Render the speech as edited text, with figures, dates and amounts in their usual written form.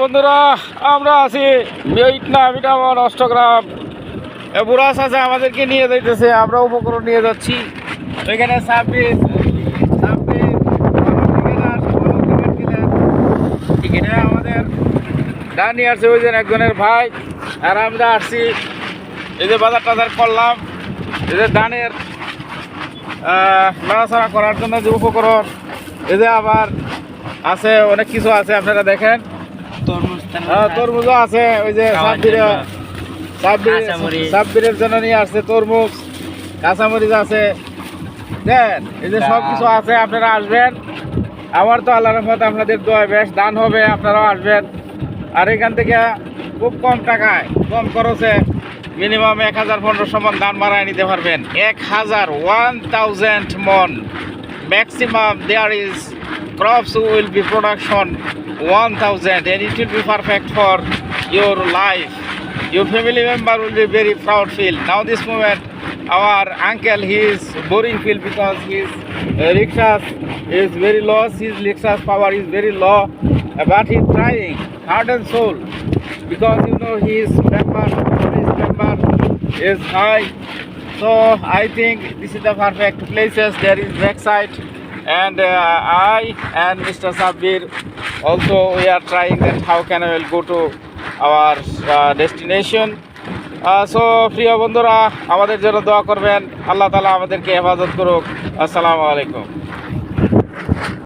বন্ধুরা, আমরা আছি ভিটামিন অষ্টগ্রাম। বুড়া চাচা আমাদেরকে নিয়ে যাইতেছে, আমরা উপকরণ নিয়ে যাচ্ছি। ওইখানে এখানে আমাদের ডানি আসছে, ওই যে একজনের ভাই। আর আমরা আসছি, এই যে বাজার টাজার করলাম, এই যে ধানের নাড়াচাড়া করার জন্য যে উপকরণ, এই যে আবার আছে অনেক কিছু আছে, আপনারা দেখেন। তরমুজও আছে, ওই যে সাব্বিরের জন্য নিয়ে আসছে তরমুজ, কাঁচামরিচ আছে, দেন এই যে সব কিছু আছে। আপনারা আসবেন, আমার তো আল্লাহর রহমতে আপনাদের দোয়া বেশ দান হবে, আপনারাও আসবেন। আর এখান থেকে খুব কম টাকায়, কম খরচে মিনিমাম 1000-1500 মন ধান মারায় নিতে পারবেন। 1000 মন maximum there is crops will be production 1000, and it will be perfect for your life. Your family member will be very proud feel. Now this moment our uncle, he is boring feel because his rickshaw is very low, his rickshaw power is very low, but he is trying heart and soul because you know his member is high. So I think this is the perfect places. There is backside, and I and Mr. Sabbir also we are trying that how can I will go to our destination. So প্রিয় বন্ধুরা, আমাদের জন্য দোয়া করবেন, আল্লাহ তাআলা আমাদেরকে হেফাজত করুক। আসসালামু আলাইকুম।